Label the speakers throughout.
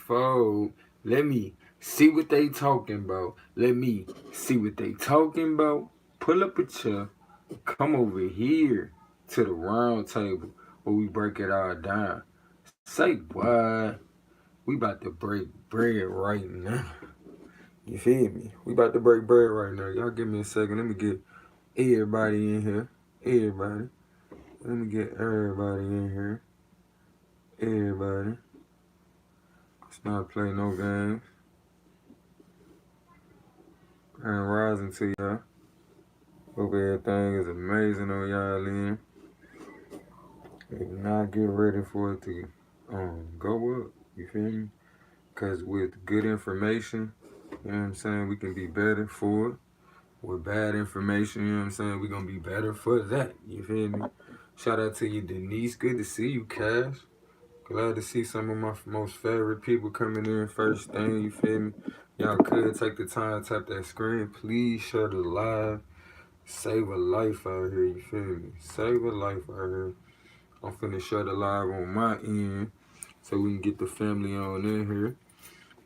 Speaker 1: unfold. Let me see what they talking about. Let me see what they talking about. Pull up a chair. Come over here to the round table where we break it all down. Say what? We about to break bread right now. You feel me? We about to break bread right now. Y'all give me a second. Let me get everybody in here. Everybody. Let me get everybody in here. Everybody. Let's not play no games. Grand rising to y'all. Hope everything is amazing on y'all end. If not, get ready for it to go up. You feel me? Because with good information, you know what I'm saying, we can be better for it. With bad information, you know what I'm saying, we're going to be better for that. You feel me? Shout out to you, Denise. Good to see you, Cash. Glad to see some of my most favorite people coming in first thing, you feel me? Y'all could take the time, tap that screen. Please share the live. Save a life out here, you feel me? Save a life out here. I'm finna share the live on my end so we can get the family on in here.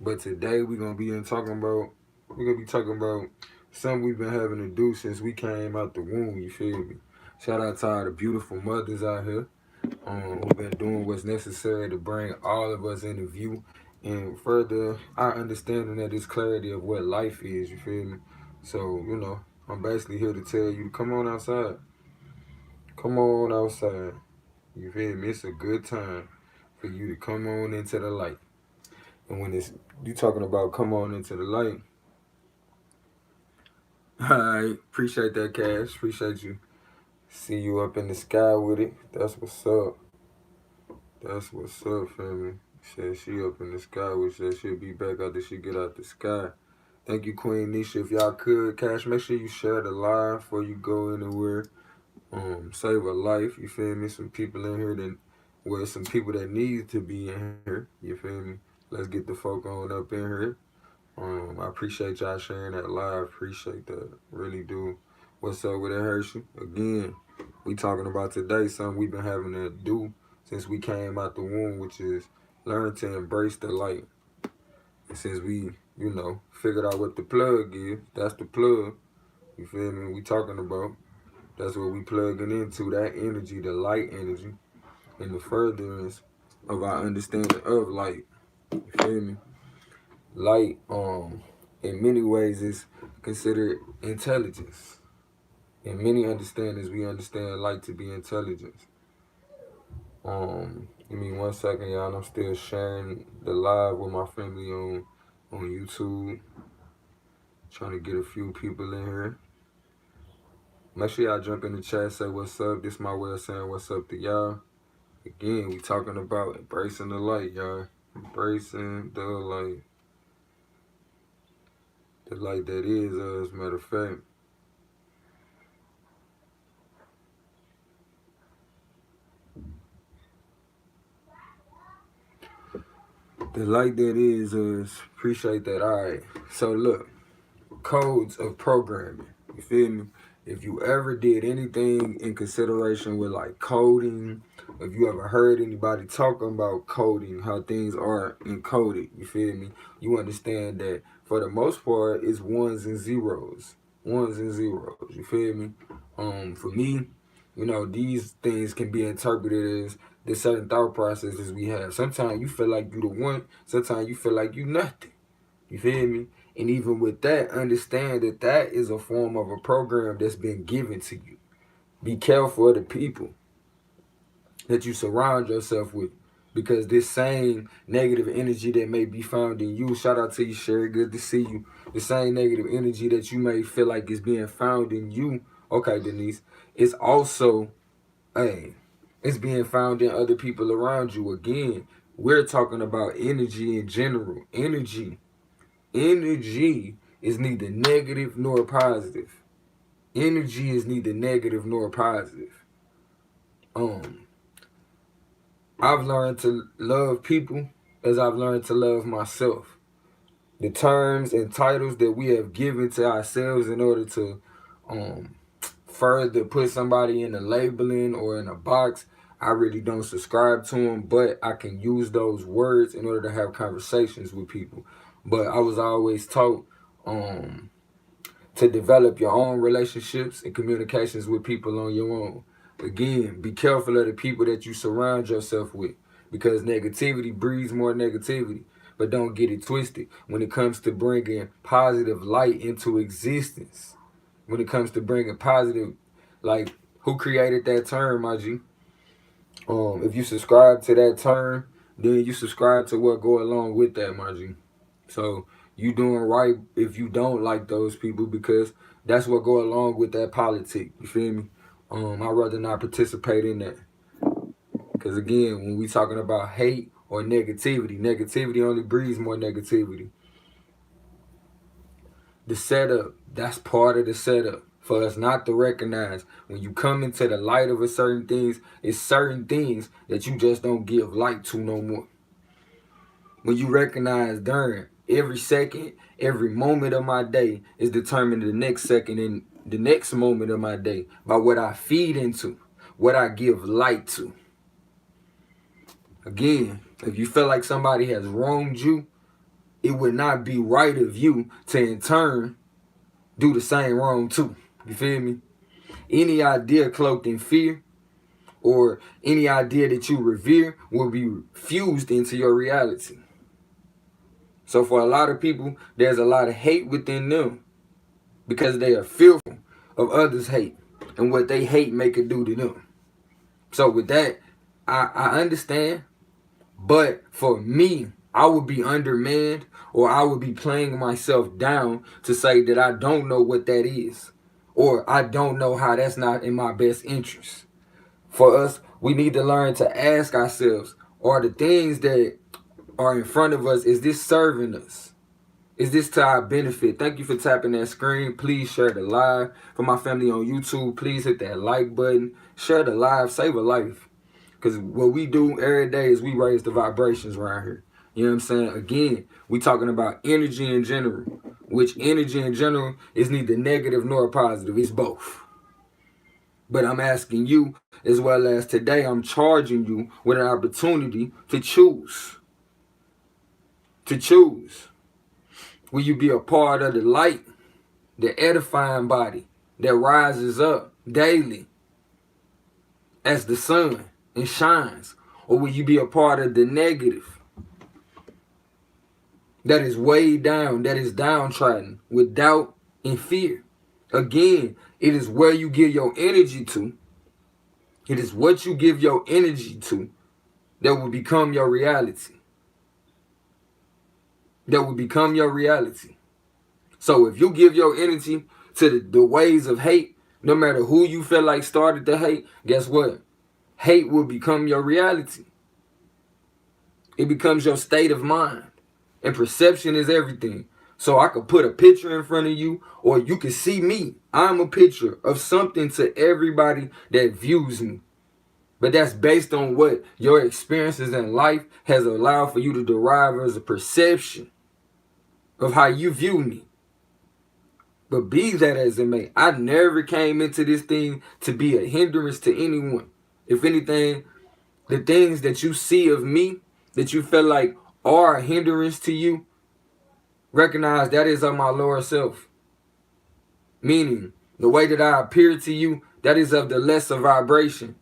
Speaker 1: But today we're gonna be talking about something we've been having to do since we came out the womb, you feel me? Shout out to all the beautiful mothers out here who've been doing what's necessary to bring all of us into view and further our understanding of this clarity of what life is, you feel me? So, you know, I'm basically here to tell you to come on outside. Come on outside. You feel me? It's a good time for you to come on into the light. And when you talking about come on into the light, I appreciate that, Cash. Appreciate you. See you up in the sky with it. That's what's up. That's what's up, family. Said she up in the sky, which said she'll be back after she get out the sky. Thank you, Queen Nisha. If y'all could, Cash, make sure you share the live before you go anywhere. Save a life. You feel me? Some people in here some people that need to be in here. You feel me? Let's get the folk on up in here. I appreciate y'all sharing that live. Appreciate that. Really do. What's up with it, Hershey? Again, we talking about today something we've been having to do since we came out the womb, which is learn to embrace the light. And since we, figured out what the plug is, that's the plug. You feel me? We talking about. That's what we plugging into, that energy, the light energy, and the furtherance of our understanding of light. You feel me? Light, in many ways, is considered intelligence. In many understandings, we understand light to be intelligence. Give me 1 second, y'all. I'm still sharing the live with my family on YouTube. Trying to get a few people in here. Make sure y'all jump in the chat, say what's up. This is my way of saying what's up to y'all. Again, we talking about embracing the light, y'all. Embracing the light. The light that is us, as a matter of fact. The light that is us. Appreciate that. All right. So look, codes of programming. You feel me? If you ever did anything in consideration with like coding, if you ever heard anybody talking about coding, how things are encoded, you feel me? You understand that for the most part, it's ones and zeros. Ones and zeros, you feel me? For me, these things can be interpreted as the certain thought processes we have. Sometimes you feel like you the one, sometimes you feel like you nothing. You feel me? And even with that, understand that that is a form of a program that's been given to you. Be careful of the people that you surround yourself with, because this same negative energy that may be found in you, shout out to you, Sherry, good to see you. The same negative energy that you may feel like is being found in you, okay, Denise, is also, it's being found in other people around you. Again, we're talking about energy in general. Energy is neither negative nor positive. Energy is neither negative nor positive. I've learned to love people as I've learned to love myself. The terms and titles that we have given to ourselves in order to further put somebody in a labeling or in a box, I really don't subscribe to them, but I can use those words in order to have conversations with people. But I was always taught to develop your own relationships and communications with people on your own. Again, be careful of the people that you surround yourself with, because negativity breeds more negativity. But don't get it twisted when it comes to bringing positive light into existence. When it comes to bringing positive, like, who created that term, my G? If you subscribe to that term, then you subscribe to what go along with that, my G. So you doing right if you don't like those people, because that's what go along with that politic. You feel me? I'd rather not participate in that. Because again, when we talking about hate or negativity, negativity only breeds more negativity. The setup, that's part of the setup for us not to recognize. When you come into the light of a certain things, it's certain things that you just don't give light to no more. When you recognize, darn, every second, every moment of my day is determined the next second and the next moment of my day by what I feed into, what I give light to. Again, if you feel like somebody has wronged you, it would not be right of you to in turn do the same wrong too. You feel me? Any idea cloaked in fear or any idea that you revere will be fused into your reality. So for a lot of people, there's a lot of hate within them because they are fearful of others' hate and what they hate make it do to them. So with that, I understand. But for me, I would be undermanned, or I would be playing myself down to say that I don't know what that is, or I don't know how that's not in my best interest. For us, we need to learn to ask ourselves, are the things that are in front of us, is this serving us? Is this to our benefit? Thank you for tapping that screen. Please share the live. For my family on YouTube, please hit that like button. Share the live. Save a life. Because what we do every day is we raise the vibrations around here. You know what I'm saying? Again, we talking about energy in general, which energy in general is neither negative nor positive. It's both. But I'm asking you, as well as today, I'm charging you with an opportunity to choose. To choose. Will you be a part of the light, the edifying body that rises up daily as the sun and shines? Or will you be a part of the negative that is weighed down, that is downtrodden with doubt and fear? Again, it is where you give your energy to. It is what you give your energy to that will become your reality. That will become your reality. So if you give your energy to the ways of hate, no matter who you feel like started the hate, guess what? Hate will become your reality. It becomes your state of mind. And perception is everything. So I could put a picture in front of you, or you can see me. I'm a picture of something to everybody that views me. But that's based on what your experiences in life has allowed for you to derive as a perception of how you view me. But be that as it may, I never came into this thing to be a hindrance to anyone. If anything, the things that you see of me, that you feel like are a hindrance to you, recognize that is of my lower self. Meaning, the way that I appear to you, that is of the lesser vibration.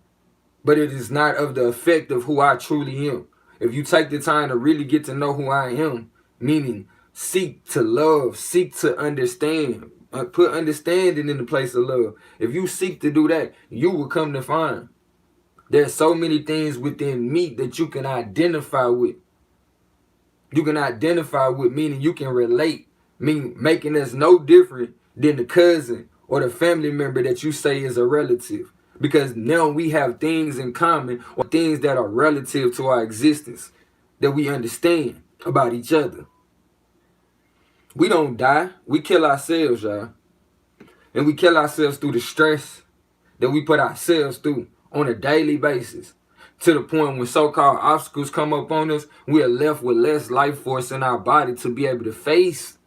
Speaker 1: But it is not of the effect of who I truly am. If you take the time to really get to know who I am, meaning seek to love, seek to understand, put understanding in the place of love. If you seek to do that, you will come to find there's so many things within me that you can identify with. You can identify with, meaning you can relate, meaning making us no different than the cousin or the family member that you say is a relative. Because now we have things in common, or things that are relative to our existence that we understand about each other. We don't die. We kill ourselves, y'all. And we kill ourselves through the stress that we put ourselves through on a daily basis. To the point when so-called obstacles come up on us, we are left with less life force in our body to be able to face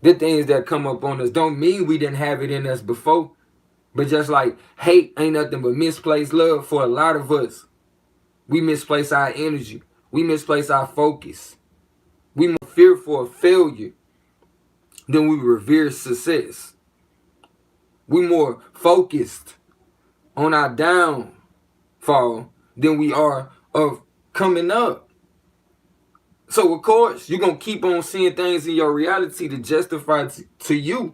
Speaker 1: the things that come up on us. Don't mean we didn't have it in us before. But just like hate ain't nothing but misplaced love for a lot of us. We misplace our energy. We misplace our focus. We more fearful of failure than we revere success. We more focused on our downfall than we are of coming up. So of course, you're going to keep on seeing things in your reality to justify to you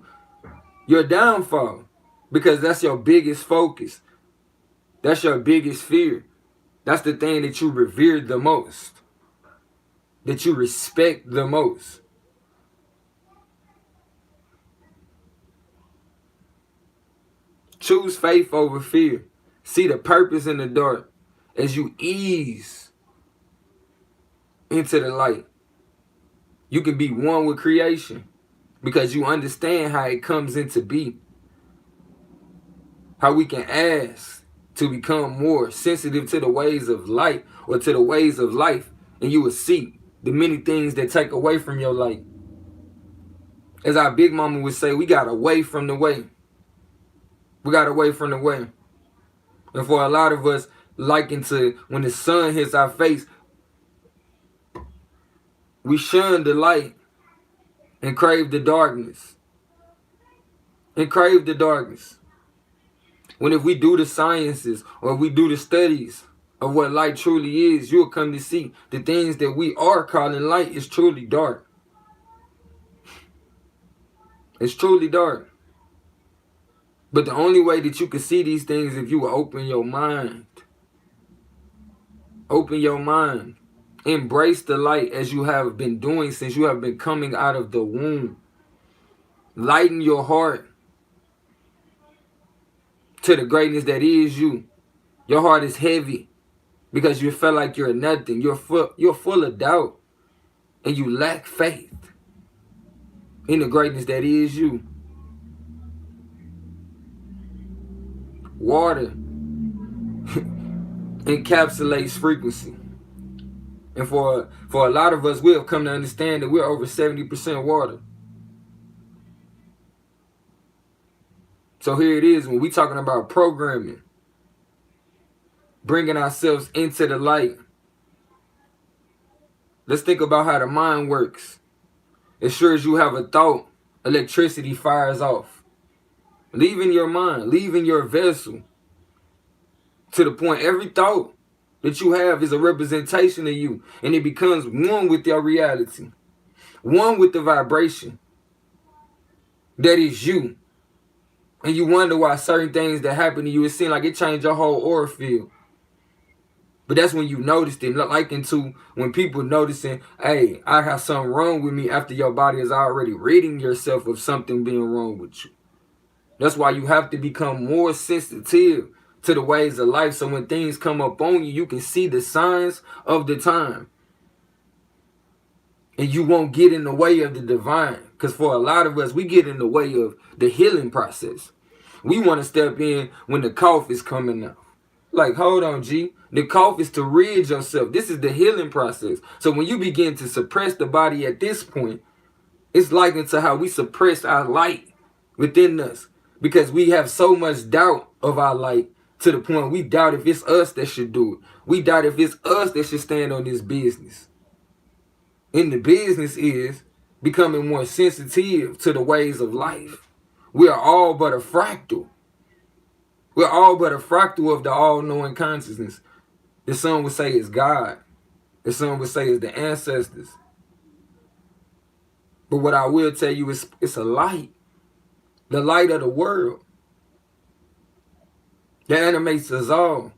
Speaker 1: your downfall. Because that's your biggest focus. That's your biggest fear. That's the thing that you revere the most. That you respect the most. Choose faith over fear. See the purpose in the dark as you ease into the light. You can be one with creation because you understand how it comes into being. How we can ask to become more sensitive to the ways of light or to the ways of life, and you will see the many things that take away from your light. As our big mama would say, we got away from the way. We got away from the way. And for a lot of us, liken to when the sun hits our face, we shun the light and crave the darkness. And crave the darkness. When if we do the sciences or we do the studies of what light truly is, you'll come to see the things that we are calling light is truly dark. It's truly dark. But the only way that you can see these things is if you will open your mind. Open your mind. Embrace the light as you have been doing since you have been coming out of the womb. Lighten your heart to the greatness that is you. Your heart is heavy because you feel like you're nothing. You're full of doubt and you lack faith in the greatness that is you. Water encapsulates frequency. And for a lot of us, we have come to understand that we're over 70% water. So here it is when we're talking about programming, bringing ourselves into the light. Let's think about how the mind works. As sure as you have a thought, electricity fires off. Leaving your mind, leaving your vessel. To the point every thought that you have is a representation of you. And it becomes one with your reality. One with the vibration that is you. And you wonder why certain things that happen to you, it seems like it changed your whole aura field. But that's when you noticed it. Like into when people noticing, hey, I have something wrong with me after your body is already ridding yourself of something being wrong with you. That's why you have to become more sensitive to the ways of life. So when things come up on you, you can see the signs of the time. And you won't get in the way of the divine. Because for a lot of us, we get in the way of the healing process. We want to step in when the cough is coming out. Like, hold on, G. The cough is to rid yourself. This is the healing process. So when you begin to suppress the body at this point, it's likened to how we suppress our light within us. Because we have so much doubt of our light to the point we doubt if it's us that should do it. We doubt if it's us that should stand on this business. And the business is becoming more sensitive to the ways of life. We are all but a fractal. We're all but a fractal of the all-knowing consciousness. The some would say is God. The some would say is the ancestors. But what I will tell you is it's a light. The light of the world. That animates us all.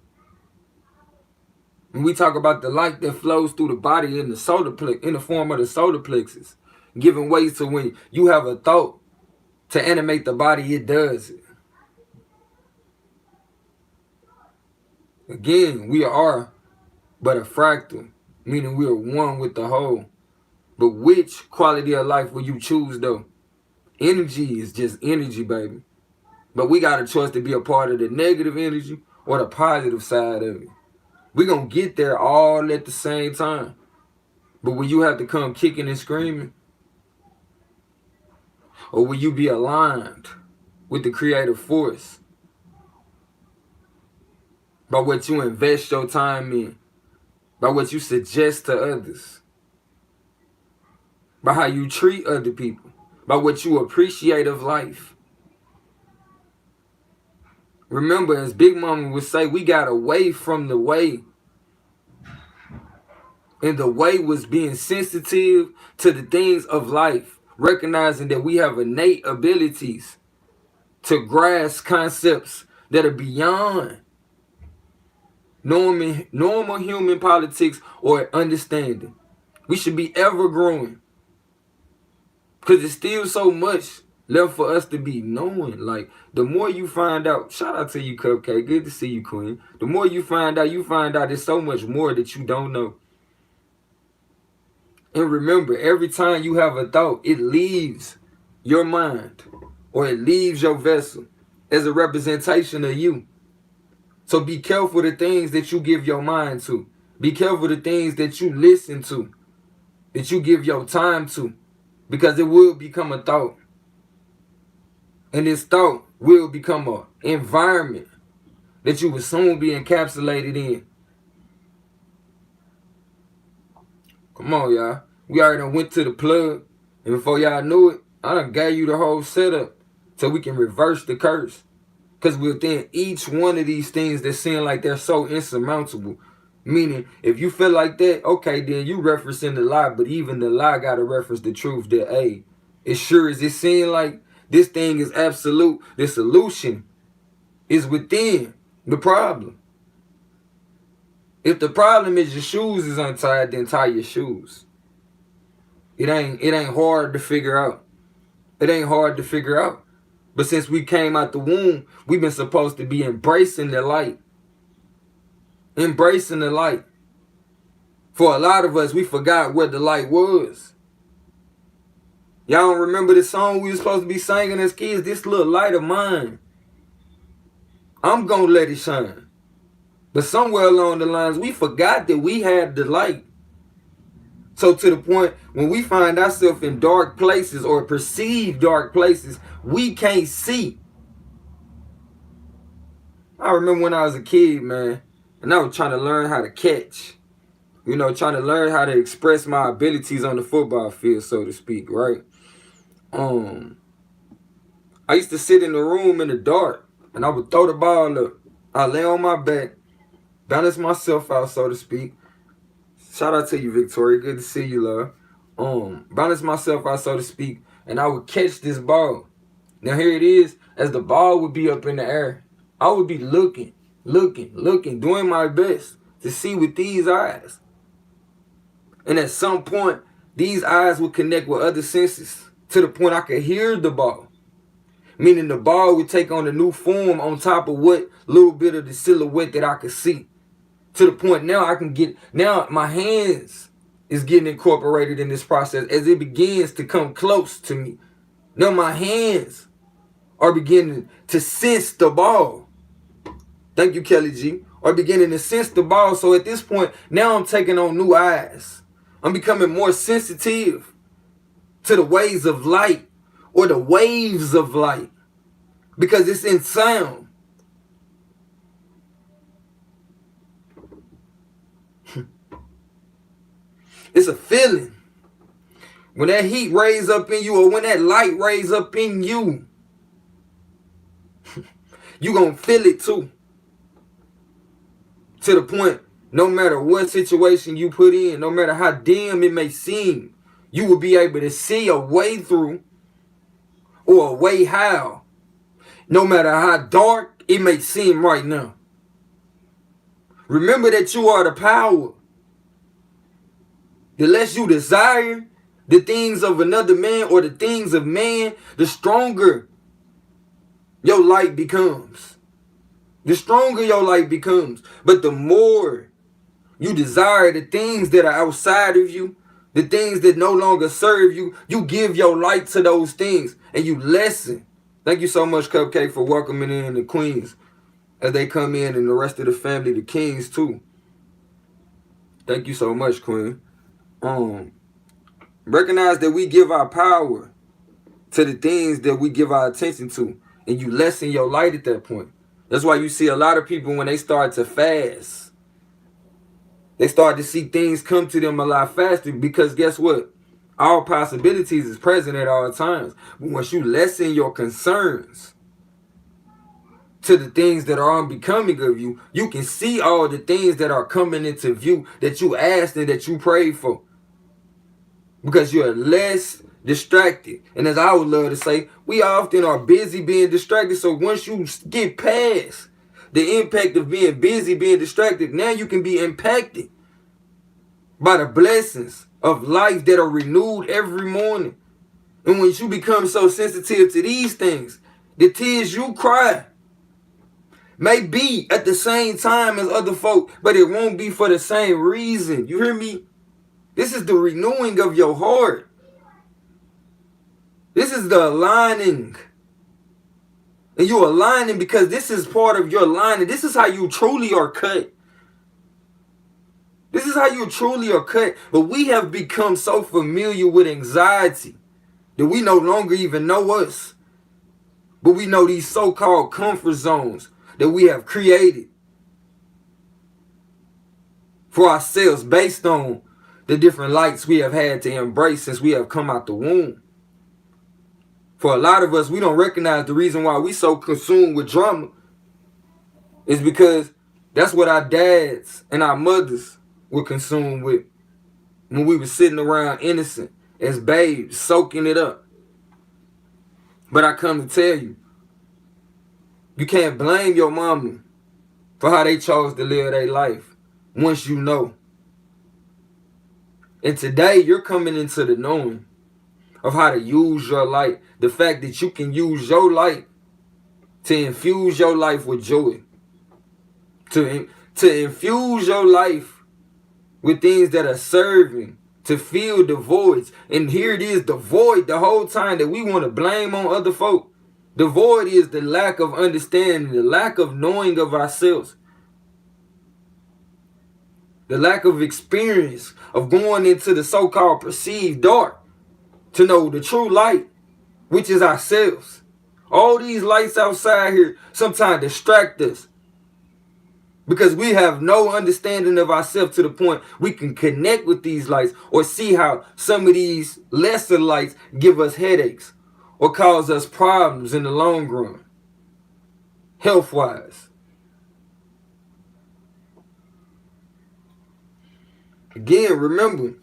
Speaker 1: When we talk about the light that flows through the body in the form of the solar plexus, giving way to when you have a thought to animate the body, it does it. Again, we are but a fractal, meaning we are one with the whole. But which quality of life will you choose though? Energy is just energy, baby. But we got a choice to be a part of the negative energy or the positive side of it. We're going to get there all at the same time. But will you have to come kicking and screaming? Or will you be aligned with the creative force by what you invest your time in, by what you suggest to others, by how you treat other people, by what you appreciate of life. Remember, as Big Mama would say, we got away from the way. And the way was being sensitive to the things of life, recognizing that we have innate abilities to grasp concepts that are beyond normal human politics or understanding. We should be ever growing, because there's still so much left for us to be knowing. Like, the more you find out, shout out to you, Cupcake, good to see you, Queen. The more you find out there's so much more that you don't know. And remember, every time you have a thought, it leaves your mind or it leaves your vessel as a representation of you. So be careful the things that you give your mind to. Be careful the things that you listen to, that you give your time to, because it will become a thought. And this thought will become an environment that you will soon be encapsulated in. Come on, y'all. We already done went to the plug. And before y'all knew it, I done gave you the whole setup so we can reverse the curse. Because within each one of these things that seem like they're so insurmountable. Meaning, if you feel like that, okay, then you referencing the lie. But even the lie got to reference the truth that, hey, as sure as it seems like this thing is absolute, the solution is within the problem. If the problem is your shoes is untied, then tie your shoes. It ain't hard to figure out. It ain't hard to figure out. But since we came out the womb, we've been supposed to be embracing the light. Embracing the light. For a lot of us, we forgot what the light was. Y'all don't remember the song we were supposed to be singing as kids? This little light of mine, I'm gonna let it shine. But somewhere along the lines, we forgot that we had the light. So to the point, when we find ourselves in dark places or perceived dark places, we can't see. I remember when I was a kid, man, and I was trying to learn how to catch. You know, trying to learn how to express my abilities on the football field, so to speak, right? I used to sit in the room in the dark, and I would throw the ball up. I lay on my back, balance myself out, so to speak. Shout out to you, Victoria. Good to see you, love. Balance myself out, so to speak, and I would catch this ball. Now here it is, as the ball would be up in the air, I would be looking, doing my best to see with these eyes. And at some point, these eyes would connect with other senses to the point I could hear the ball. Meaning the ball would take on a new form on top of what little bit of the silhouette that I could see. To the point now my hands is getting incorporated in this process as it begins to come close to me. Now my hands are beginning to sense the ball. Thank you, Kelly G. Are beginning to sense the ball. So at this point, now I'm taking on new eyes. I'm becoming more sensitive to the ways of light or the waves of light because it's in sound. It's a feeling. When that heat raise up in you or when that light raise up in you, you gonna feel it too. To the point, no matter what situation you put in, no matter how dim it may seem, you will be able to see a way through or a way how. No matter how dark it may seem right now. Remember that you are the power. The less you desire the things of another man or the things of man, the stronger your light becomes. The stronger your light becomes. But the more you desire the things that are outside of you, the things that no longer serve you, you give your light to those things and you lessen. Thank you so much, Cupcake, for welcoming in the queens as they come in and the rest of the family, the kings too. Thank you so much, Queen. Recognize that we give our power to the things that we give our attention to, and you lessen your light at that point. That's why you see a lot of people when they start to fast, they start to see things come to them a lot faster, because guess what? All possibilities is present at all times. But once you lessen your concerns to the things that are unbecoming of you, you can see all the things that are coming into view that you asked and that you prayed for. Because you're less distracted. And as I would love to say, we often are busy being distracted. So once you get past the impact of being busy, being distracted, now you can be impacted by the blessings of life that are renewed every morning. And when you become so sensitive to these things, the tears you cry may be at the same time as other folk, but it won't be for the same reason. You hear me? This is the renewing of your heart. This is the aligning. And you're aligning because this is part of your aligning. This is how you truly are cut. This is how you truly are cut. But we have become so familiar with anxiety that we no longer even know us. But we know these so-called comfort zones that we have created for ourselves based on the different lights we have had to embrace since we have come out the womb. For a lot of us, we don't recognize the reason why we so consumed with drama is because that's what our dads and our mothers were consumed with when we were sitting around innocent as babes, soaking it up. But I come to tell you, you can't blame your mama for how they chose to live their life once you know. And today, you're coming into the knowing of how to use your light. The fact that you can use your light to infuse your life with joy. To infuse your life with things that are serving. To fill the voids. And here it is, the void the whole time that we want to blame on other folk. The void is the lack of understanding, the lack of knowing of ourselves. The lack of experience of going into the so-called perceived dark to know the true light, which is ourselves. All these lights outside here sometimes distract us because we have no understanding of ourselves to the point we can connect with these lights or see how some of these lesser lights give us headaches or cause us problems in the long run, health-wise. Again, remember,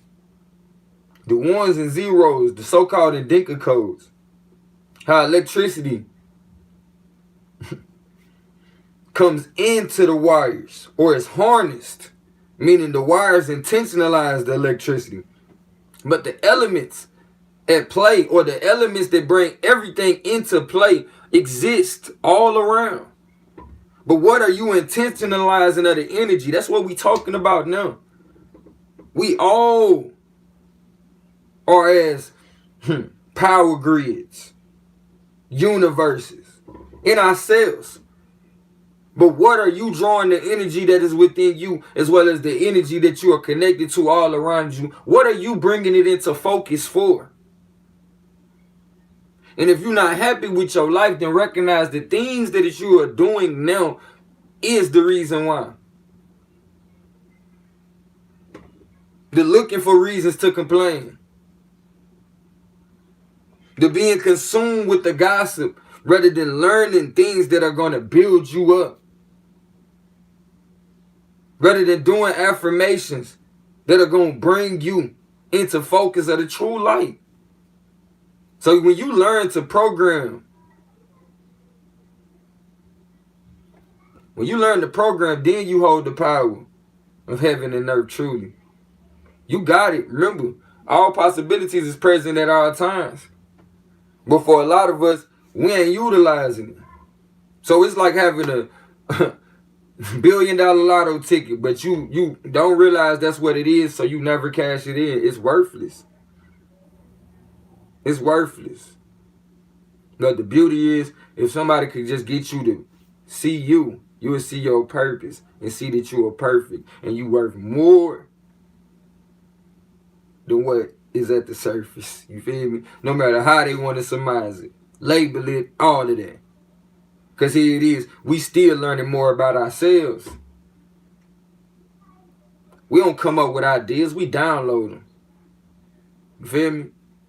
Speaker 1: the ones and zeros, the so-called Indinka codes, how electricity comes into the wires or is harnessed, meaning the wires intentionalize the electricity. But the elements at play, or the elements that bring everything into play, exist all around. But what are you intentionalizing of the energy? That's what we're talking about now. We all are as power grids, universes, in ourselves. But what are you drawing the energy that is within you, as well as the energy that you are connected to all around you? What are you bringing it into focus for? And if you're not happy with your life, then recognize the things that you are doing now is the reason why. The looking for reasons to complain. The being consumed with the gossip rather than learning things that are going to build you up. Rather than doing affirmations that are going to bring you into focus of the true light. So when you learn to program, then you hold the power of heaven and earth truly. You got it. Remember, all possibilities is present at all times. But for a lot of us, we ain't utilizing it. So it's like having a $1 billion lotto ticket, but you don't realize that's what it is, so you never cash it in. It's worthless. It's worthless. But the beauty is, if somebody could just get you to see you will see your purpose and see that you are perfect and you worth more than what is at the surface. You feel me? No matter how they want to surmise it, label it, all of that. Because here it is, we still learning more about ourselves. We don't come up with ideas, we download them. You feel me?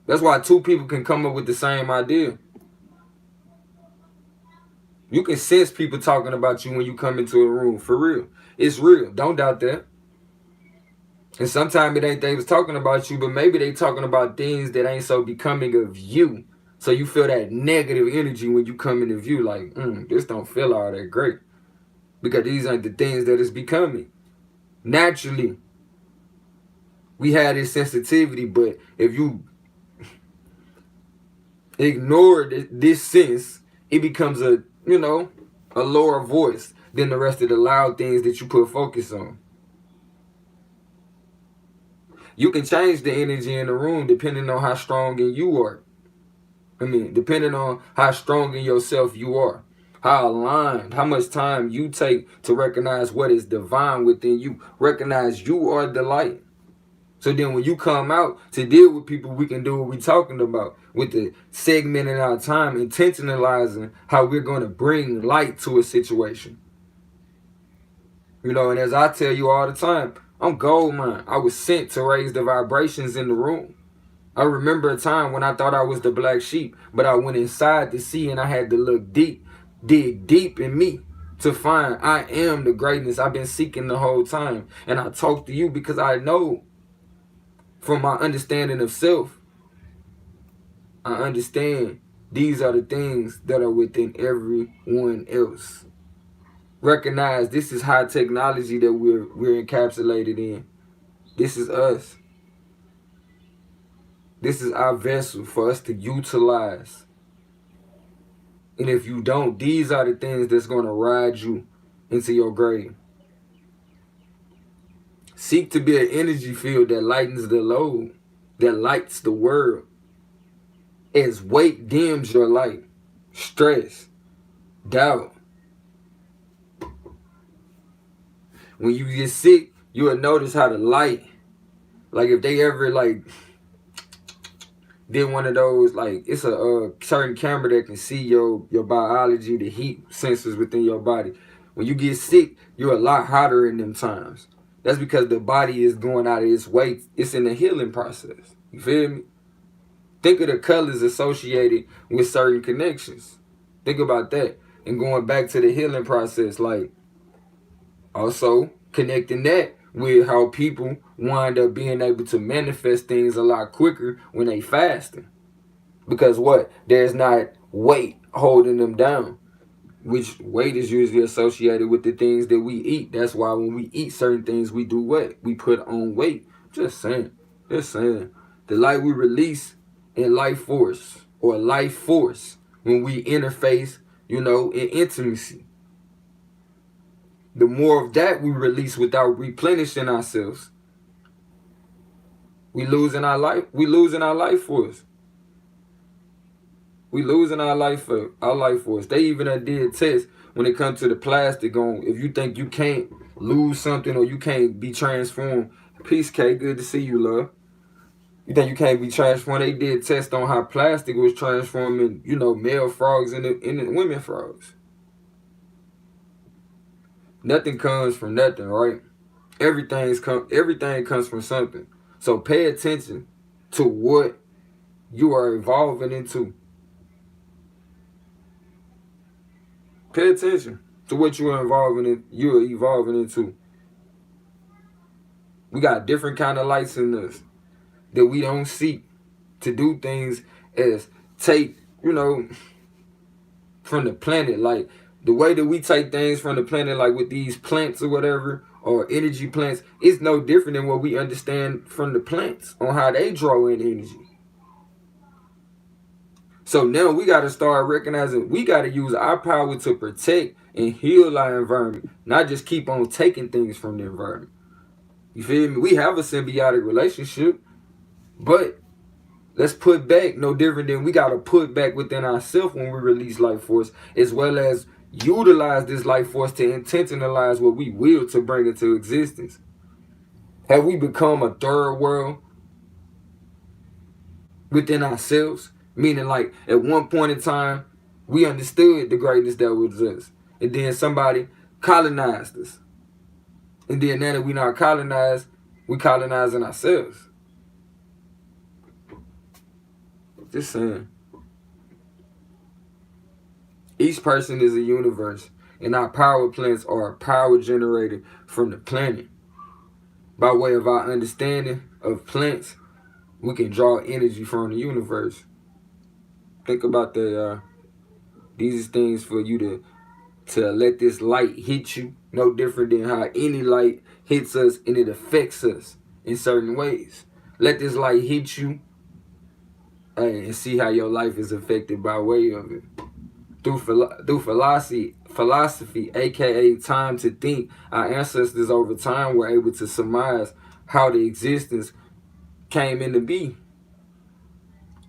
Speaker 1: That's why two people can come up with the same idea. You can sense people talking about you when you come into a room, for real. It's real, don't doubt that. And sometimes it ain't they was talking about you, but maybe they talking about things that ain't so becoming of you. So you feel that negative energy when you come into view, like, this don't feel all that great. Because these ain't the things that it's becoming. Naturally, we have this sensitivity, but if you ignore this sense, it becomes a lower voice than the rest of the loud things that you put focus on. You can change the energy in the room depending on how strong in you are. Depending on how strong in yourself you are. How aligned, how much time you take to recognize what is divine within you. Recognize you are the light. So then when you come out to deal with people, we can do what we're talking about. With the segmenting our time, intentionalizing how we're going to bring light to a situation. And as I tell you all the time, I'm gold mine. I was sent to raise the vibrations in the room. I remember a time when I thought I was the black sheep, but I went inside to see, and I had to look deep, dig deep in me to find I am the greatness I've been seeking the whole time. And I talk to you because I know from my understanding of self, I understand these are the things that are within everyone else. Recognize this is high technology that we're encapsulated in. This is us. This is our vessel for us to utilize. And if you don't, these are the things that's going to ride you into your grave. Seek to be an energy field that lightens the load, that lights the world. As weight dims your light, stress, doubt. When you get sick, you will notice how the light, like if they ever did one of those, it's a certain camera that can see your biology, the heat sensors within your body. When you get sick, you're a lot hotter in them times. That's because the body is going out of its way. It's in the healing process. You feel me? Think of the colors associated with certain connections. Think about that. And going back to the healing process, also connecting that with how people wind up being able to manifest things a lot quicker when they fasting. Because what? There's not weight holding them down. Which weight is usually associated with the things that we eat. That's why when we eat certain things, we do what? We put on weight. Just saying. The light we release in life force when we interface, in intimacy. The more of that we release without replenishing ourselves, we losing our life force. We losing our life force. They even did tests when it comes to the plastic on if you think you can't lose something or you can't be transformed. Peace, K. Good to see you, love. You think you can't be transformed? They did tests on how plastic was transforming, male frogs into women frogs. Nothing comes from nothing, right? Everything comes from something. So pay attention to what you are evolving into. Pay attention to what you're evolving into. We got different kind of lights in us that we don't seek to do things as take, from the planet. Like the way that we take things from the planet, like with these plants or whatever, or energy plants, it's no different than what we understand from the plants on how they draw in energy. So now we got to start recognizing we got to use our power to protect and heal our environment, not just keep on taking things from the environment. You feel me? We have a symbiotic relationship, but let's put back no different than we got to put back within ourselves when we release life force, as well as utilize this life force to intentionalize what we will to bring into existence. Have we become a third world within ourselves? Meaning at one point in time, We understood the greatness that was us. And then somebody colonized us. And then now that we not colonized, we colonizing ourselves. Just saying. Each person is a universe, and our power plants are power generated from the planet. By way of our understanding of plants, we can draw energy from the universe. Think about that, y'all. These are things for you to let this light hit you, no different than how any light hits us and it affects us in certain ways. Let this light hit you and see how your life is affected by way of it. Through philosophy, aka time to think, our ancestors over time were able to surmise how the existence came into being,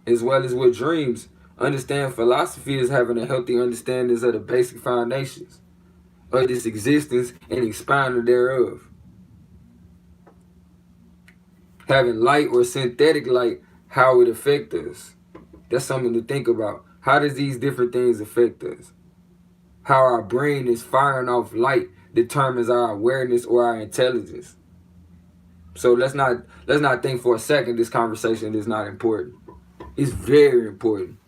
Speaker 1: as well as with dreams. Understand philosophy is having a healthy understanding of the basic foundations of this existence and expounding thereof. Having light or synthetic light, how it affects us. That's something to think about. How does these different things affect us? How our brain is firing off light determines our awareness or our intelligence. So let's not think for a second this conversation is not important. It's very important.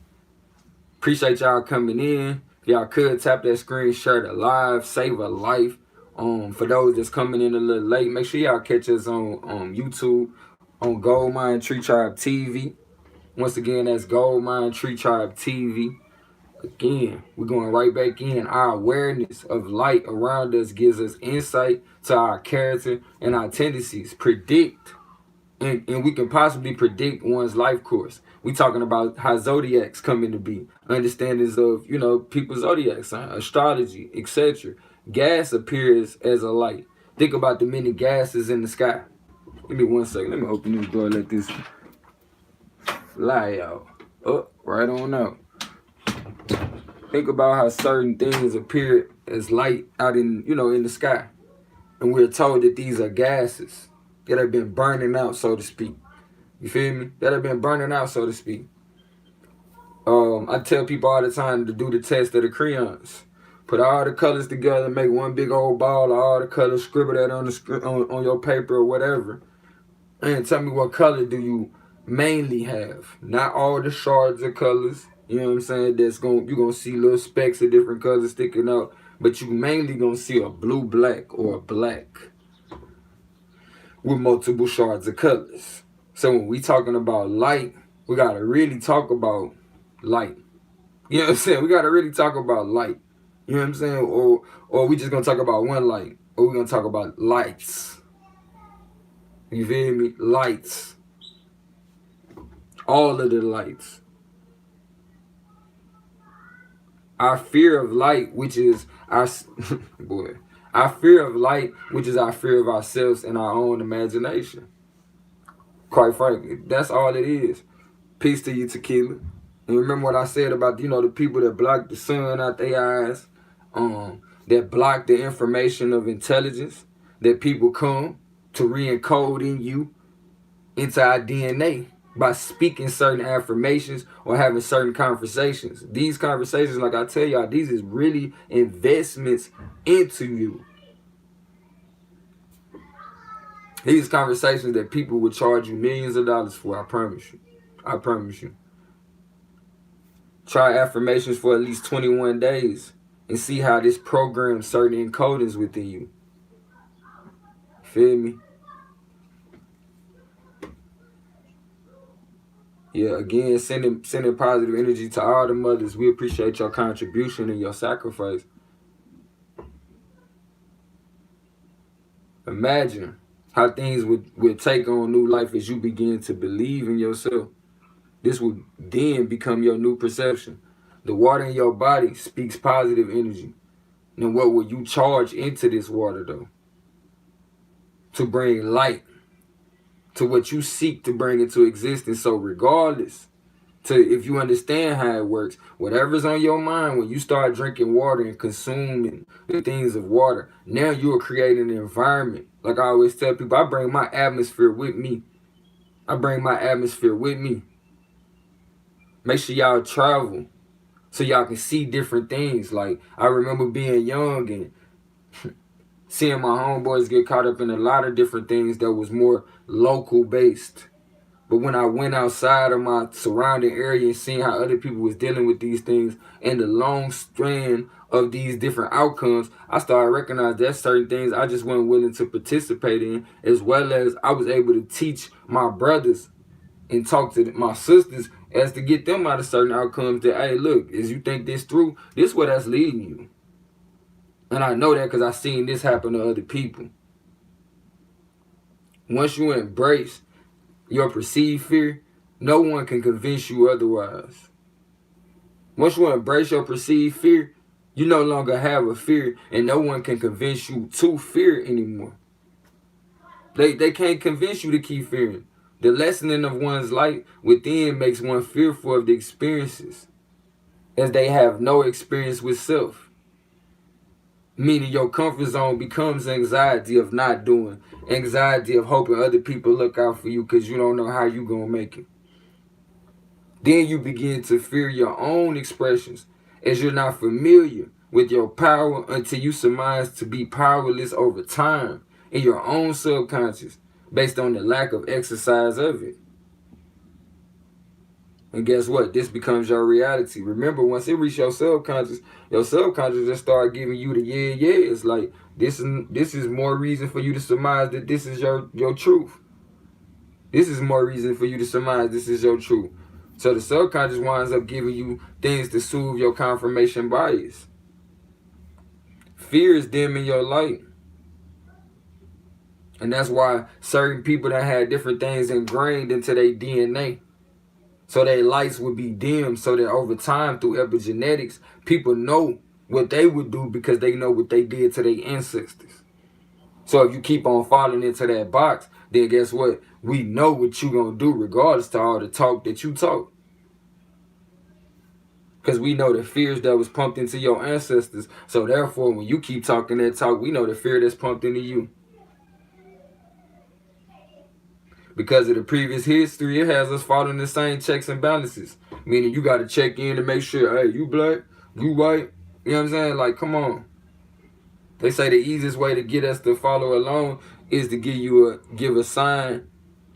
Speaker 1: Appreciate y'all coming in. If y'all could tap that screen, share the live, save a life. For those that's coming in a little late, make sure y'all catch us on YouTube on Goldmine Tree Tribe TV. Once again, that's Goldmine Tree Tribe TV. Again, we're going right back in. Our awareness of light around us gives us insight to our character and our tendencies. Predict, and we can possibly predict one's life course. We talking about how zodiacs come into being, understandings of, people's zodiac sign, astrology, etc. Gas appears as a light. Think about the many gases in the sky. Give me 1 second. Let me open this door and let this fly out. Oh, right on out. Think about how certain things appear as light out in the sky. And we're told that these are gases that have been burning out, so to speak. You feel me? That have been burning out, so to speak. I tell people all the time to do the test of the crayons. Put all the colors together, make one big old ball of all the colors, scribble that on your paper or whatever. And tell me what color do you mainly have. Not all the shards of colors. You know what I'm saying? You're gonna see little specks of different colors sticking out. But you mainly gonna see a blue black or a black with multiple shards of colors. So when we talking about light, we gotta really talk about light. You know what I'm saying? We gotta really talk about light. You know what I'm saying? Or we just gonna talk about one light. Or we gonna talk about lights. You feel me? Lights. All of the lights. Our fear of light, which is our our fear of light, which is our fear of ourselves and our own imagination. Quite frankly, that's all it is. Peace to you, Tequila. And remember what I said about, the people that block the sun out their eyes, that block the information of intelligence, that people come to re-encode in you into our DNA by speaking certain affirmations or having certain conversations. These conversations, like I tell y'all, these is really investments into you. These conversations that people would charge you millions of dollars for, I promise you. I promise you. Try affirmations for at least 21 days and see how this programs certain encodings within you. Feel me? Yeah, again, sending positive energy to all the mothers. We appreciate your contribution and your sacrifice. Imagine how things would take on new life as you begin to believe in yourself. This would then become your new perception. The water in your body speaks positive energy. Now what will you charge into this water though? To bring light to what you seek to bring into existence. So regardless, if you understand how it works, whatever's on your mind when you start drinking water and consuming the things of water, now you are creating an environment. Like I always tell people, I bring my atmosphere with me. I bring my atmosphere with me. Make sure y'all travel so y'all can see different things. Like, I remember being young and seeing my homeboys get caught up in a lot of different things that was more local based. But when I went outside of my surrounding area and seeing how other people was dealing with these things and the long strand of these different outcomes, I started recognizing that certain things I just wasn't willing to participate in, as well as I was able to teach my brothers and talk to my sisters as to get them out of certain outcomes that, hey, look, as you think this through, this is where that's leading you. And I know that because I've seen this happen to other people. Once you embrace your perceived fear, no one can convince you otherwise. Once you embrace your perceived fear, you no longer have a fear, and no one can convince you to fear anymore. They can't convince you to keep fearing. The lessening of one's light within makes one fearful of the experiences, as they have no experience with self. Meaning your comfort zone becomes anxiety of not doing, anxiety of hoping other people look out for you because you don't know how you gonna make it. Then you begin to fear your own expressions, as you're not familiar with your power until you surmise to be powerless over time in your own subconscious based on the lack of exercise of it. And guess what? This becomes your reality. Remember, once it reaches your subconscious just start giving you the yeah. It's like this is more reason for you to surmise that this is your truth. This is more reason for you to surmise this is your truth. So the subconscious winds up giving you things to soothe your confirmation bias. Fear is dimming your light. And that's why certain people that had different things ingrained into their DNA, so their lights would be dimmed, so that over time through epigenetics, people know what they would do because they know what they did to their ancestors. So if you keep on falling into that box, then guess what? We know what you gonna do regardless to all the talk that you talk. Because we know the fears that was pumped into your ancestors. So therefore, when you keep talking that talk, we know the fear that's pumped into you. Because of the previous history, it has us following the same checks and balances. Meaning you got to check in to make sure, hey, you black, you white. You know what I'm saying? Like, come on. They say the easiest way to get us to follow along is to give a sign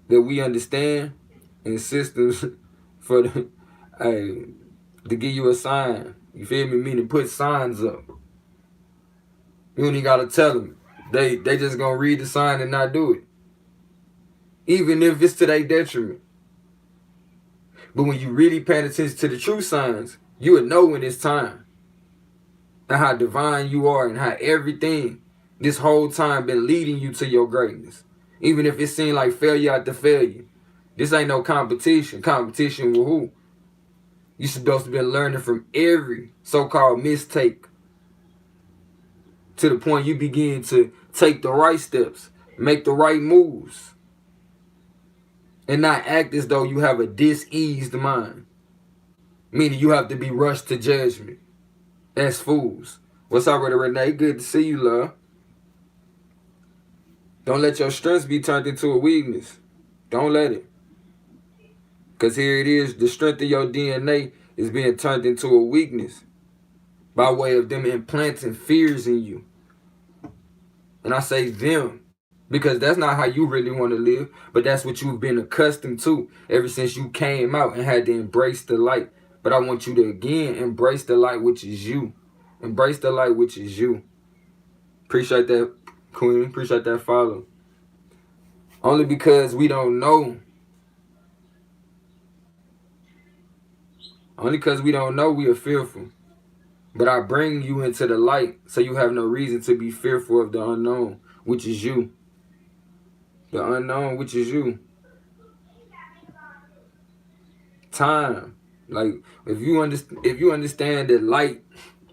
Speaker 1: that we understand, and systems for the, hey, to give you a sign. You feel me? Meaning put signs up. You don't even got to tell them. They just going to read the sign and not do it. Even if it's to their detriment. But when you really pay attention to the true signs, you would know when it's time. And how divine you are and how everything this whole time been leading you to your greatness. Even if it seemed like failure after failure. This ain't no competition. Competition with who? You're supposed to be learning from every so-called mistake. To the point you begin to take the right steps. Make the right moves. And not act as though you have a diseased mind. Meaning you have to be rushed to judgment. As fools. What's up, Brother Renee? Good to see you, love. Don't let your strengths be turned into a weakness. Don't let it. Because here it is, the strength of your DNA is being turned into a weakness. By way of them implanting fears in you. And I say them. Because that's not how you really want to live. But that's what you've been accustomed to ever since you came out and had to embrace the light. But I want you to, again, embrace the light, which is you. Embrace the light, which is you. Appreciate that, Queen. Appreciate that follow. Only because we don't know. Only because we don't know, we are fearful. But I bring you into the light so you have no reason to be fearful of the unknown, which is you. The unknown, which is you. Time. Like, if you understand that light,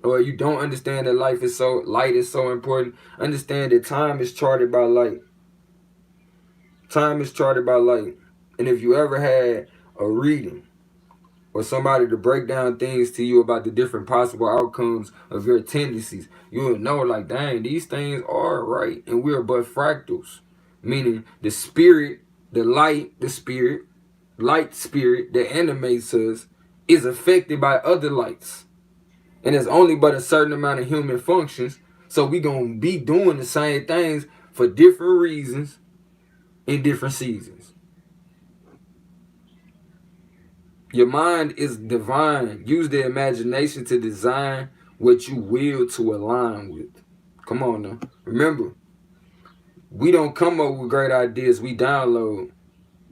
Speaker 1: or you don't understand that light is so important, understand that time is charted by light. Time is charted by light. And if you ever had a reading or somebody to break down things to you about the different possible outcomes of your tendencies, you will know, like, dang, these things are right. And we're but fractals. Meaning the spirit, the light, the spirit, light spirit that animates us is affected by other lights. And there's only but a certain amount of human functions. So we gonna be doing the same things for different reasons in different seasons. Your mind is divine. Use the imagination to design what you will to align with. Come on now. Remember, we don't come up with great ideas. We download.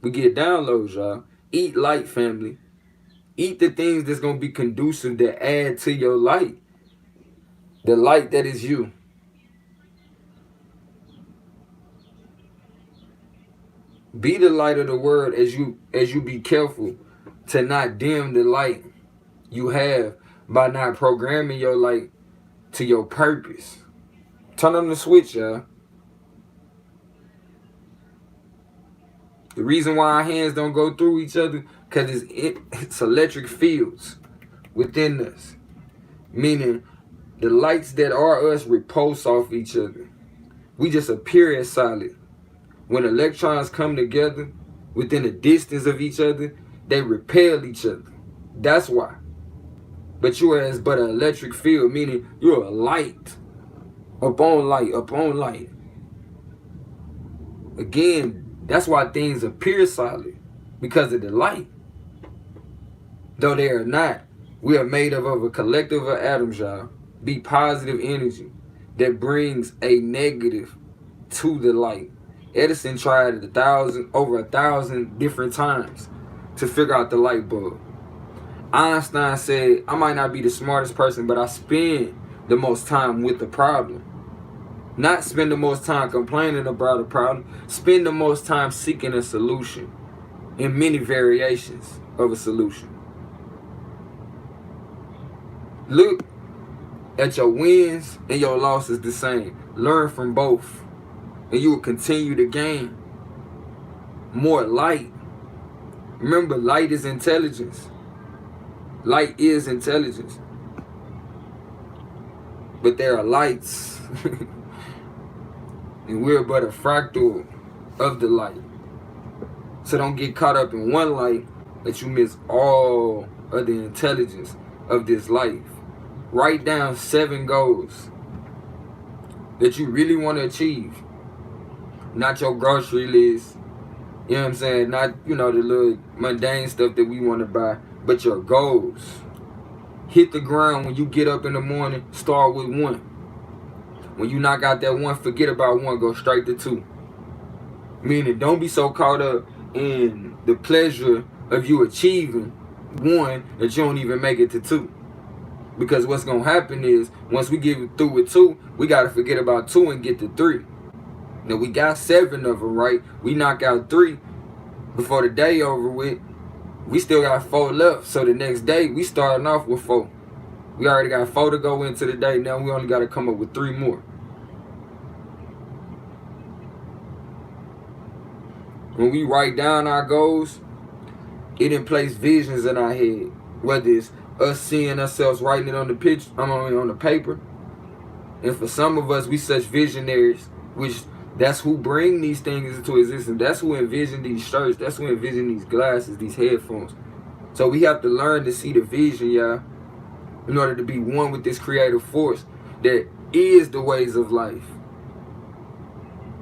Speaker 1: We get downloads, y'all. Eat light, family. Eat the things that's going to be conducive that add to your light. The light that is you. Be the light of the world as you be careful to not dim the light you have by not programming your light to your purpose. Turn on the switch, y'all. The reason why our hands don't go through each other, because it's electric fields within us. Meaning, the lights that are us repulse off each other. We just appear as solid. When electrons come together within a distance of each other, they repel each other. That's why. But you are as but an electric field, meaning you're a light. Upon light, upon light. Again, that's why things appear solid, because of the light. Though they are not, we are made up of a collective of atoms, y'all. Be positive energy that brings a negative to the light. Edison tried over 1,000 different times to figure out the light bulb. Einstein said, I might not be the smartest person, but I spend the most time with the problem. Not spend the most time complaining about a problem. Spend the most time seeking a solution in many variations of a solution. Look at your wins and your losses the same. Learn from both. And you will continue to gain more light. Remember, light is intelligence. Light is intelligence. But there are lights. And we're but a fractal of the light. So don't get caught up in one light that you miss all of the intelligence of this life. Write down 7 goals that you really want to achieve. Not your grocery list. You know what I'm saying? Not, the little mundane stuff that we want to buy. But your goals. Hit the ground when you get up in the morning. Start with 1. When you knock out that 1, forget about 1. Go straight to 2. Meaning, don't be so caught up in the pleasure of you achieving 1 that you don't even make it to 2. Because what's going to happen is, once we get through with 2, we got to forget about 2 and get to 3. Now, we got 7 of them, right? We knock out 3 before the day over with. We still got 4 left. So the next day, we starting off with 4. We already got 4 to go into the day. Now we only got to come up with 3 more. When we write down our goals, it in place visions in our head. Whether it's us seeing ourselves writing it on the paper. And for some of us, we such visionaries, which that's who bring these things into existence. That's who envision these shirts. That's who envision these glasses, these headphones. So we have to learn to see the vision, y'all, in order to be one with this creative force that is the ways of life.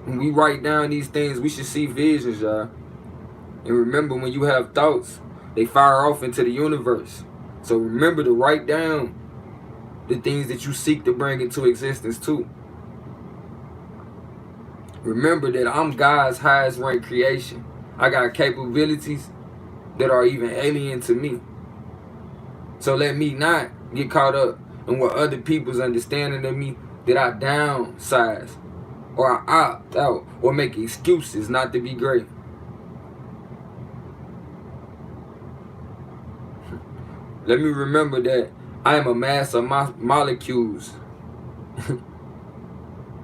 Speaker 1: When we write down these things, we should see visions, y'all. And remember, when you have thoughts, they fire off into the universe. So remember to write down the things that you seek to bring into existence too. Remember that I'm God's highest ranked creation. I got capabilities that are even alien to me. So let me not get caught up in what other people's understanding of me, that I downsize or I opt out or make excuses not to be great. Let me remember that I am a mass of molecules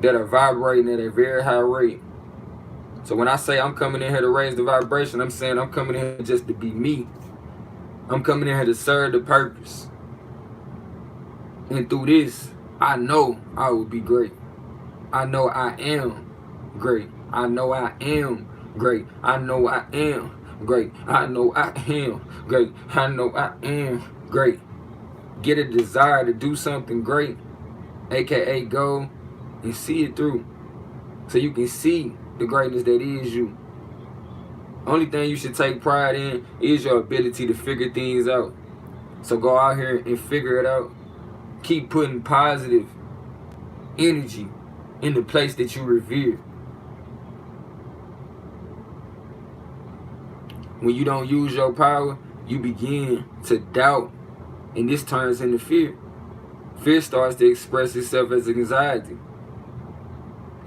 Speaker 1: that are vibrating at a very high rate. So when I say I'm coming in here to raise the vibration, I'm saying I'm coming in here just to be me. I'm coming in here to serve the purpose. And through this, I know I will be great. I know I am great. I know I am great. I know I am great. I know I am great. I know I am great. get a desire to do something great, aka go and see it through, so you can see the greatness that is you. Only thing you should take pride in is your ability to figure things out. So go out here and figure it out. Keep putting positive energy in the place that you revere. When you don't use your power, you begin to doubt, and this turns into fear. Fear starts to express itself as anxiety.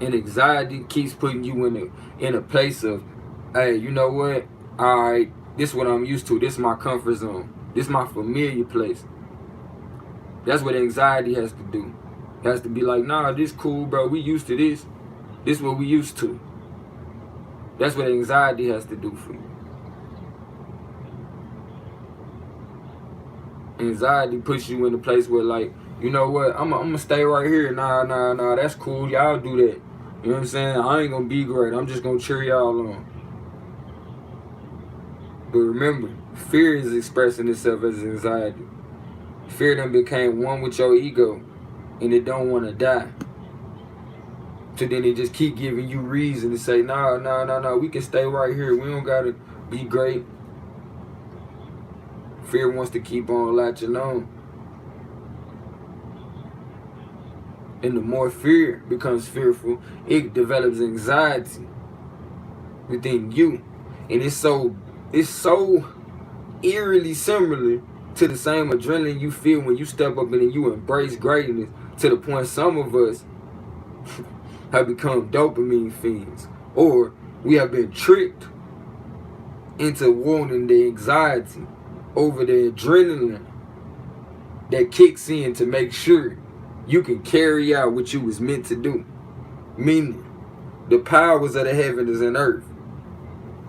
Speaker 1: And anxiety keeps putting you in a place of, hey, you know what? Alright, this is what I'm used to. This is my comfort zone. This is my familiar place. That's what anxiety has to do. It has to be like, nah, this cool, bro. We used to this. This is what we used to. That's what anxiety has to do for you. Anxiety puts you in a place where, like, you know what? I'm gonna stay right here. Nah. That's cool. Y'all do that. You know what I'm saying? I ain't gonna be great. I'm just gonna cheer y'all on. But remember, fear is expressing itself as anxiety. Fear done became one with your ego, and it don't want to die. So then it just keep giving you reason to say, nah, we can stay right here. We don't gotta be great. Fear wants to keep on latching on. And the more fear becomes fearful, it develops anxiety within you. And it's so eerily similar to the same adrenaline you feel when you step up and you embrace greatness, to the point some of us have become dopamine fiends, or we have been tricked into wanting the anxiety over the adrenaline that kicks in to make sure you can carry out what you was meant to do. Meaning, the powers of the heavens and earth,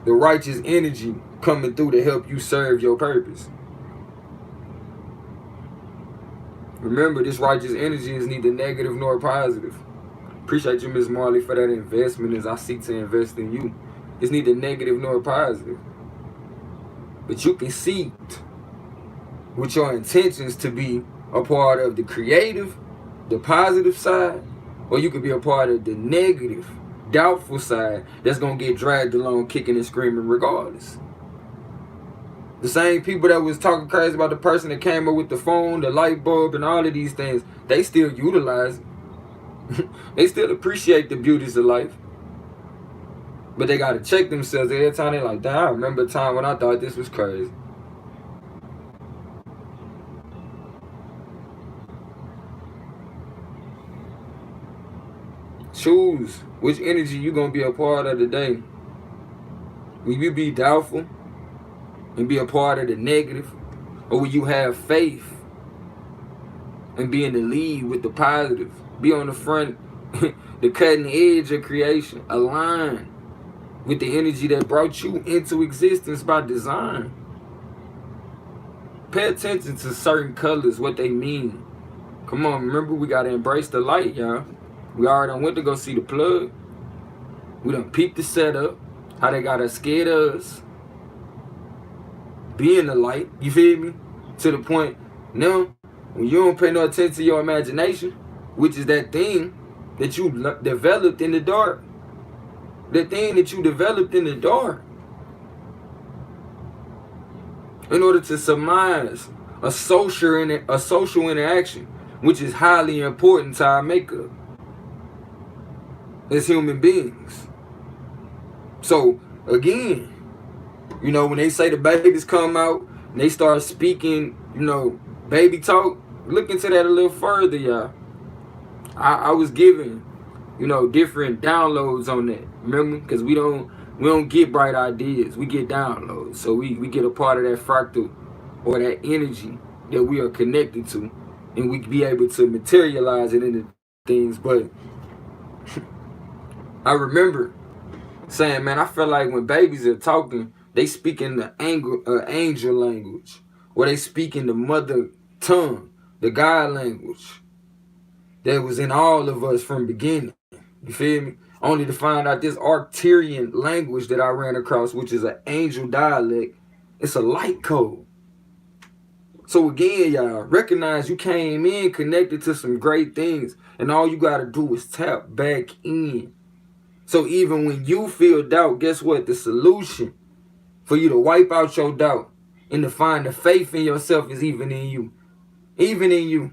Speaker 1: the righteous energy coming through to help you serve your purpose. Remember, this righteous energy is neither negative nor positive. Appreciate you, Ms. Marley, for that investment as I seek to invest in you. It's neither negative nor positive. But you can seek with your intentions to be a part of the creative, the positive side, or you could be a part of the negative, doubtful side that's going to get dragged along kicking and screaming regardless. The same people that was talking crazy about the person that came up with the phone, the light bulb, and all of these things, they still utilize it. They still appreciate the beauties of life. But they got to check themselves every time. They're like, damn, I remember a time when I thought this was crazy. Choose which energy you going to be a part of today. Will you be doubtful and be a part of the negative? Or will you have faith and be in the lead with the positive? Be on the front, the cutting edge of creation. Align with the energy that brought you into existence by design. Pay attention to certain colors, what they mean. Come on, remember, we got to embrace the light, y'all. We already went to go see the plug. We done peeped the setup. How they got us scared of us. Be in the light, you feel me? To the point, now, when you don't pay no attention to your imagination, which is that thing that you developed in the dark. That thing that you developed in the dark. In order to surmise a social interaction, which is highly important to our makeup as human beings. So, again, you know, when they say the babies come out and they start speaking, you know, baby talk, look into that a little further, y'all. I was given, you know, different downloads on that. Remember? Because we don't get bright ideas. We get downloads. So we get a part of that fractal or that energy that we are connected to. And we be able to materialize it into things. But I remember saying, man, I feel like when babies are talking, they speak in the angel language. Or they speak in the mother tongue, the God language that was in all of us from beginning. You feel me? Only to find out this Arcturian language that I ran across, which is an angel dialect, it's a light code. So again, y'all, recognize you came in connected to some great things, and all you got to do is tap back in. So even when you feel doubt, guess what? The solution for you to wipe out your doubt and to find the faith in yourself is even in you. Even in you.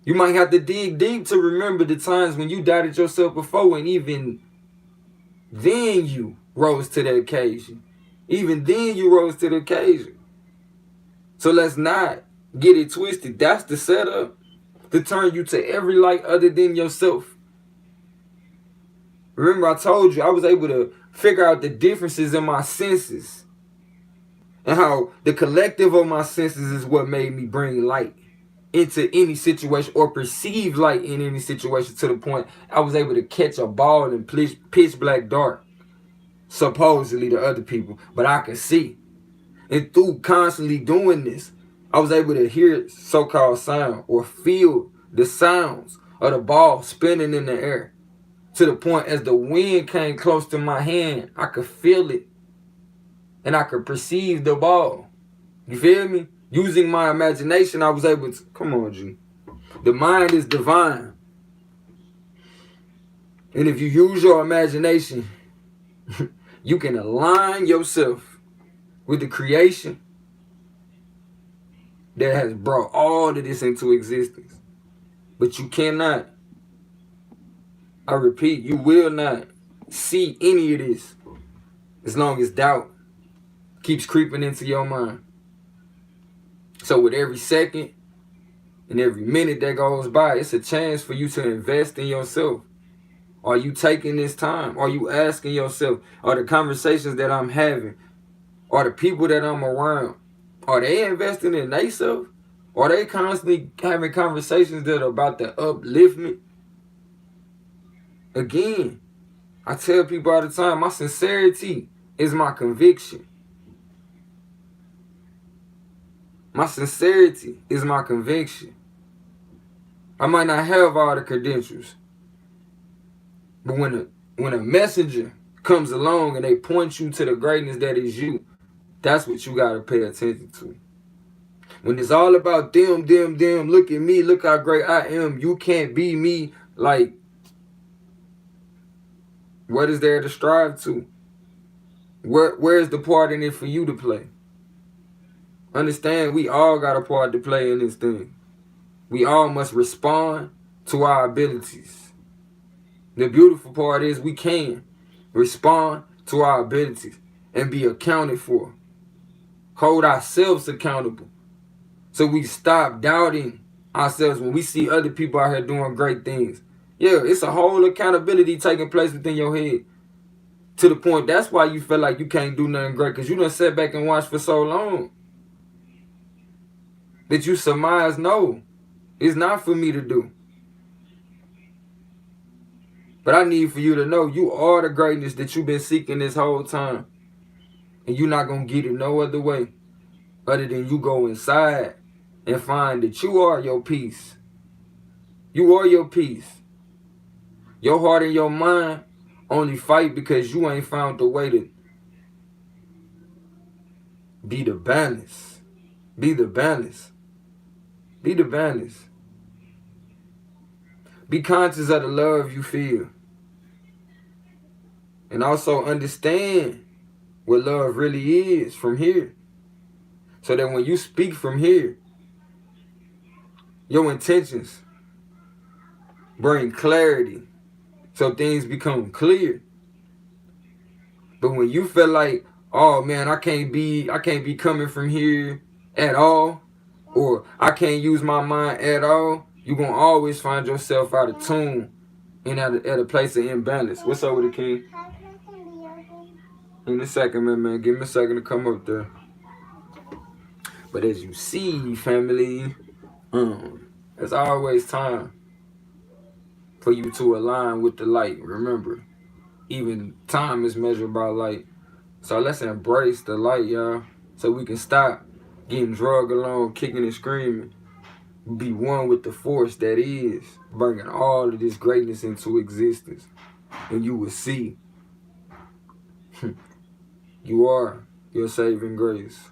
Speaker 1: You might have to dig deep to remember the times when you doubted yourself before, and even then you rose to the occasion. Even then you rose to the occasion. So let's not get it twisted. That's the setup to turn you to every light other than yourself. Remember, I told you I was able to figure out the differences in my senses, and how the collective of my senses is what made me bring light into any situation, or perceive light in any situation, to the point I was able to catch a ball in pitch black dark, supposedly to other people, but I could see. And through constantly doing this, I was able to hear so-called sound, or feel the sounds of the ball spinning in the air, to the point as the wind came close to my hand, I could feel it and I could perceive the ball. You feel me? Using my imagination, I was able to, come on, G. The mind is divine. And if you use your imagination, you can align yourself with the creation that has brought all of this into existence. But you cannot, I repeat, you will not see any of this as long as doubt keeps creeping into your mind. So with every second and every minute that goes by, it's a chance for you to invest in yourself. Are you taking this time? Are you asking yourself, are the conversations that I'm having, are the people that I'm around, are they investing in themselves? Are they constantly having conversations that are about to uplift me? Again, I tell people all the time, my sincerity is my conviction. My sincerity is my conviction. I might not have all the credentials, but when a messenger comes along and they point you to the greatness that is you, that's what you got to pay attention to. When it's all about them, look at me, look how great I am, you can't be me, like, what is there to strive to? Where's the part in it for you to play? Understand, we all got a part to play in this thing. We all must respond to our abilities. The beautiful part is we can respond to our abilities and be accounted for. Hold ourselves accountable. So we stop doubting ourselves when we see other people out here doing great things. Yeah, it's a whole accountability taking place within your head. To the point, that's why you feel like you can't do nothing great, because you done sat back and watched for so long that you surmise, no, it's not for me to do. But I need for you to know you are the greatness that you've been seeking this whole time. And you're not going to get it no other way other than you go inside and find that you are your peace. You are your peace. Your heart and your mind only fight because you ain't found the way to be the balance. Be the balance. Be the balance. Be conscious of the love you feel. And also understand what love really is from here. So that when you speak from here, your intentions bring clarity. So things become clear. But when you feel like, oh man, I can't be coming from here at all, or I can't use my mind at all, you're going to always find yourself out of tune and at a place of imbalance. What's up with it, King? In a second, man. Give me a second to come up there. But as you see, family, there's always time for you to align with the light. Remember, even time is measured by light. So let's embrace the light, y'all, so we can stop getting drugged along, kicking and screaming. Be one with the force that is bringing all of this greatness into existence. And you will see you are your saving grace.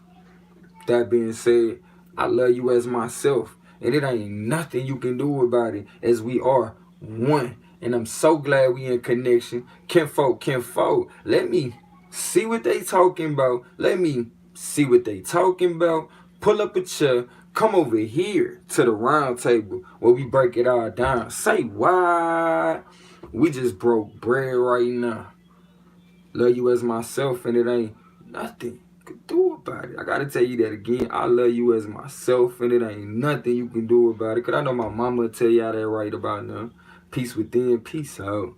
Speaker 1: That being said, I love you as myself, and it ain't nothing you can do about it, as we are one. And I'm so glad we in connection. Kinfolk, let me see what they talking about. Let me see what they talking about. Pull up a chair. Come over here to the round table where we break it all down. Say why? We just broke bread right now. Love you as myself, and it ain't nothing you can do about it. I gotta tell you that again. I love you as myself, and it ain't nothing you can do about it. Cause I know my mama will tell y'all that right about now. Peace within, peace out.